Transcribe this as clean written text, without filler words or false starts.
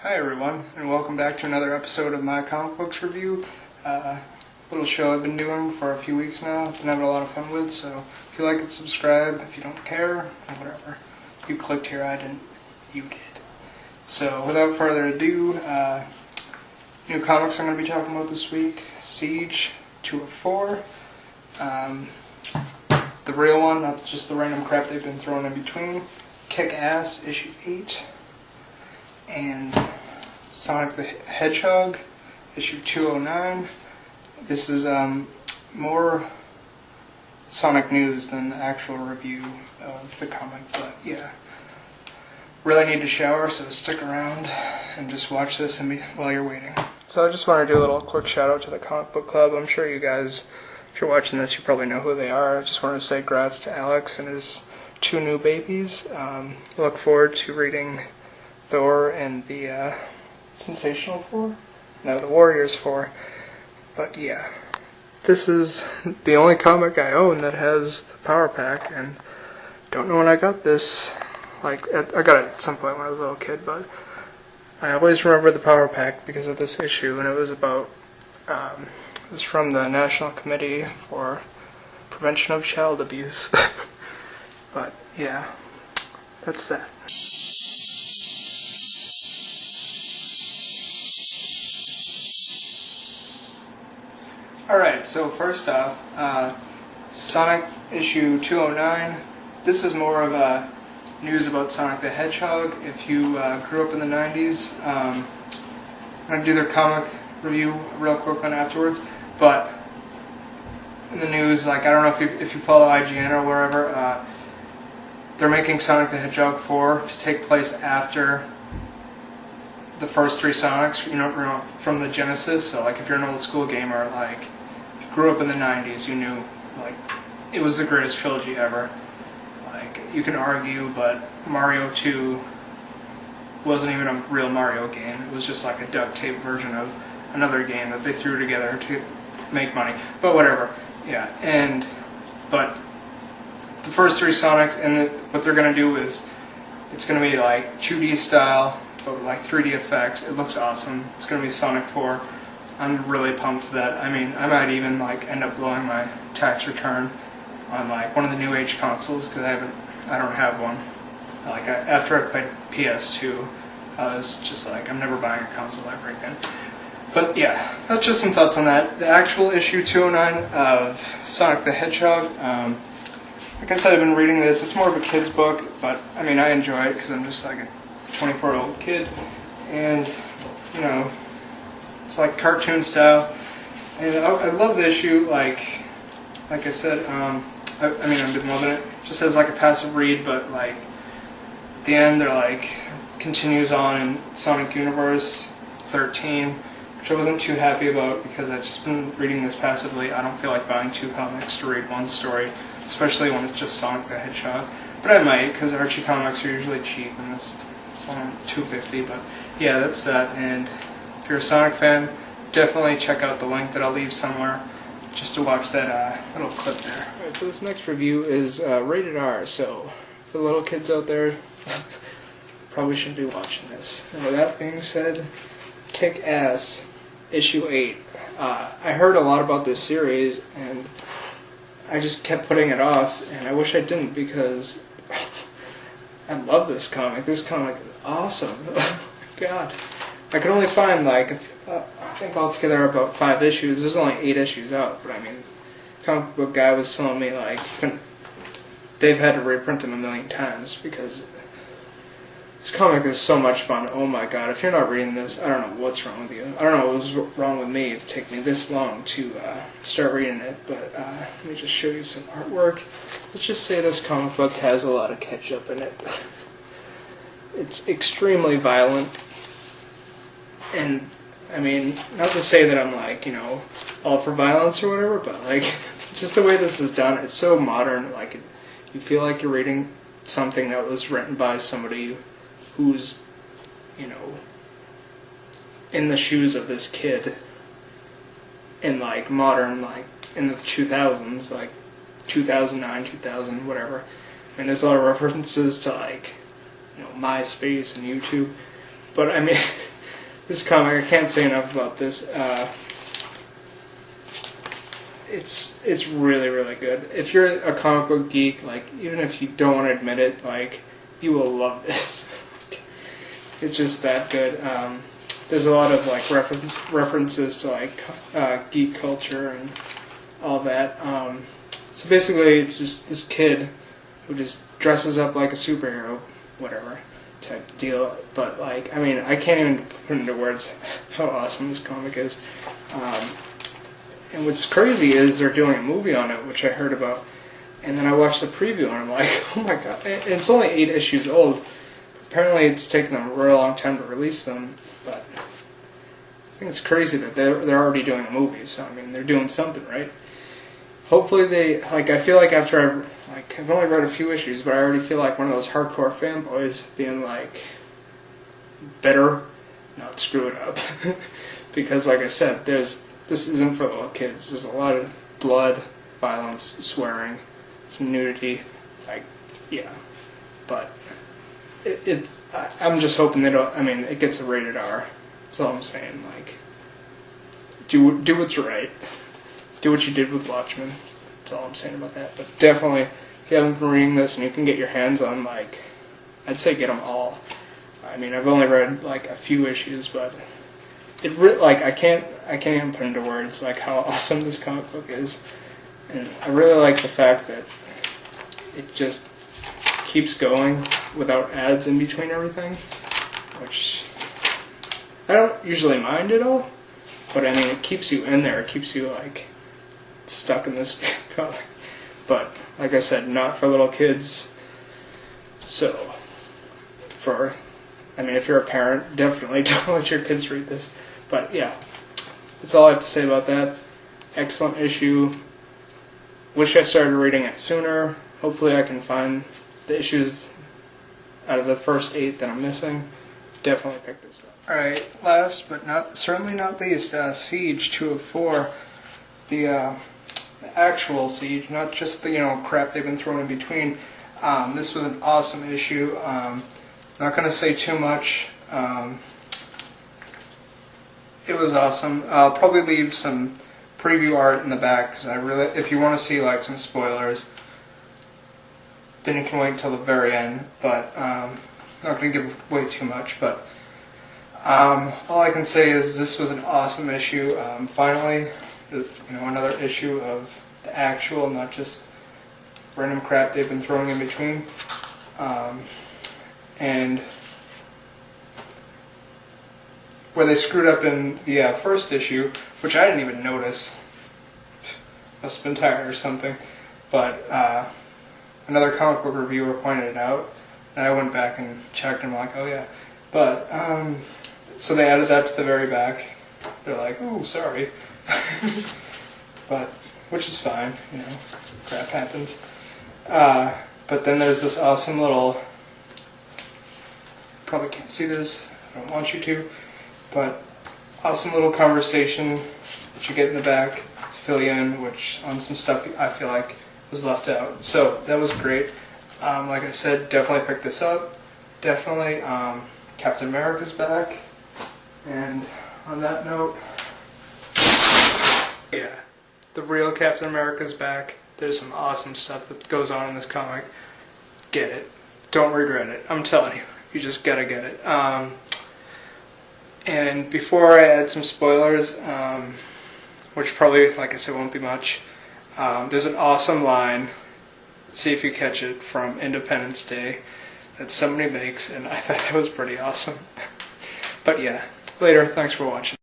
Hi everyone, and welcome back to another episode of my comic books review. Little show I've been doing for a few weeks now. I've been having a lot of fun with, so if you like it, subscribe. If you don't care, whatever. You clicked here, I didn't. You did. So without further ado, new comics I'm going to be talking about this week. Siege 204. The real one, not just the random crap they've been throwing in between. Kick-Ass issue 8. And Sonic the Hedgehog, issue 209. This is more Sonic news than the actual review of the comic, but yeah. Really need to shower, so stick around and just watch this while you're waiting. So I just want to do a little quick shout out to the comic book club. I'm sure you guys, if you're watching this, you probably know who they are. I just wanted to say congrats to Alex and his 2 new babies. Look forward to reading Thor and the Sensational Four? No, the Warriors 4. But yeah, this is the only comic I own that has the Power Pack, and don't know when I got this. I got it at some point when I was a little kid, but I always remember the Power Pack because of this issue, and it was about, it was from the National Committee for Prevention of Child Abuse. But yeah, that's that. Alright, so first off, Sonic issue 209. This is more of news about Sonic the Hedgehog. If you grew up in the 90s, I'm going to do their comic review, a real quick one afterwards, but in the news, I don't know if you follow IGN or wherever, they're making Sonic the Hedgehog 4 to take place after the first 3 Sonics, you know, from the Genesis. So if you're an old school gamer, if you grew up in the 90s, you knew, it was the greatest trilogy ever. You can argue, but Mario 2 wasn't even a real Mario game. It was just a duct tape version of another game that they threw together to make money. But whatever, yeah. But the first 3 Sonics, and what they're going to do is, it's going to be 2D style, but with 3D effects. It looks awesome. It's going to be Sonic 4. I'm really pumped for that. I mean, I might even end up blowing my tax return on one of the new age consoles, because I don't have one. After I played PS2, I was just I'm never buying a console ever again. But yeah, that's just some thoughts on that. The actual issue 209 of Sonic the Hedgehog. Like I said, I've been reading this. It's more of a kid's book, but I mean, I enjoy it because I'm just a 24-year-old kid, and you know, it's cartoon style, and I love the issue. Like I said, I mean, I've been loving it. Just as a passive read, but at the end, they're continues on in Sonic Universe 13, which I wasn't too happy about because I've just been reading this passively. I don't feel like buying 2 comics to read one story, especially when it's just Sonic the Hedgehog. But I might, because Archie comics are usually cheap, and it's only $2.50. But yeah, that's that. And if you're a Sonic fan, definitely check out the link that I'll leave somewhere just to watch that little clip there. Alright, so this next review is rated R, so for the little kids out there, probably shouldn't be watching this. And with that being said, Kick-Ass issue 8. I heard a lot about this series, and I just kept putting it off, and I wish I didn't, because I love this comic. This comic is awesome. God. I could only find, I think altogether about 5 issues. There's only 8 issues out, but I mean, the comic book guy was telling me, they've had to reprint them 1,000,000 times, because this comic is so much fun. Oh my god, if you're not reading this, I don't know what's wrong with you. I don't know what was wrong with me to take me this long to start reading it, but let me just show you some artwork. Let's just say this comic book has a lot of ketchup in it. It's extremely violent, and I mean, not to say that I'm all for violence or whatever, but just the way this is done, it's so modern, you feel like you're reading something that was written by somebody who's, in the shoes of this kid in modern, in the 2000s, 2009, 2000, whatever. I mean, there's a lot of references to MySpace and YouTube, but I mean, This comic, I can't say enough about this. It's really, really good. If you're a comic book geek, like, even if you don't want to admit it, like, you will love this. It's just that good. There's a lot of like references to like geek culture and all that. So basically, it's just this kid who just dresses up like a superhero, whatever type deal. But like, I mean, I can't even put into words how awesome this comic is. And what's crazy is they're doing a movie on it, which I heard about. And then I watched the preview, and I'm like, oh my god! And it's only 8 issues old. Apparently, it's taken them a real long time to release them, but I think it's crazy that they're already doing a movie. So I mean, they're doing something, right? Hopefully, they like. I feel like after I've only read a few issues, but I already feel like one of those hardcore fanboys being like, better not screw it up, because like I said, this isn't for little kids. There's a lot of blood, violence, swearing, some nudity, like, yeah, but. I'm just hoping they don't. I mean, it gets a rated R. That's all I'm saying. Like, do what's right. Do what you did with Watchmen. That's all I'm saying about that. But definitely, if you haven't been reading this and you can get your hands on, like, I'd say get them all. I mean, I've only read like a few issues, but like I can't even put into words like how awesome this comic book is, and I really like the fact that it just keeps going without ads in between everything, which I don't usually mind at all, but I mean, it keeps you in there, it keeps you like stuck in this comic. But like I said, not for little kids. So I mean, if you're a parent, definitely don't let your kids read this. But yeah, that's all I have to say about that. Excellent issue. Wish I started reading it sooner. Hopefully I can find the issues out of the first 8 that I'm missing. Definitely pick this up. Alright, last but certainly not least, Siege 204. The actual Siege, not just the crap they've been throwing in between. This was an awesome issue. Not going to say too much. It was awesome. I'll probably leave some preview art in the back, because if you want to see like some spoilers, then you can wait until the very end. But I'm not going to give away too much. But all I can say is this was an awesome issue. Finally, another issue of the actual, not just random crap they've been throwing in between. And where they screwed up in the first issue, which I didn't even notice, must have been tired or something, but another comic book reviewer pointed it out, and I went back and checked, and I'm like, oh yeah. But, so they added that to the very back. They're like, ooh, sorry. But, which is fine, crap happens. But then there's this awesome little, probably can't see this, I don't want you to, but awesome little conversation that you get in the back to fill you in, which on some stuff I feel like was left out. So that was great. Like I said, definitely pick this up. Definitely Captain America's back. And on that note, yeah, the real Captain America's back. There's some awesome stuff that goes on in this comic. Get it. Don't regret it. I'm telling you. You just gotta get it. And before I add some spoilers, which probably, like I said, won't be much, there's an awesome line, see if you catch it, from Independence Day that somebody makes, and I thought that was pretty awesome. But yeah, later, thanks for watching.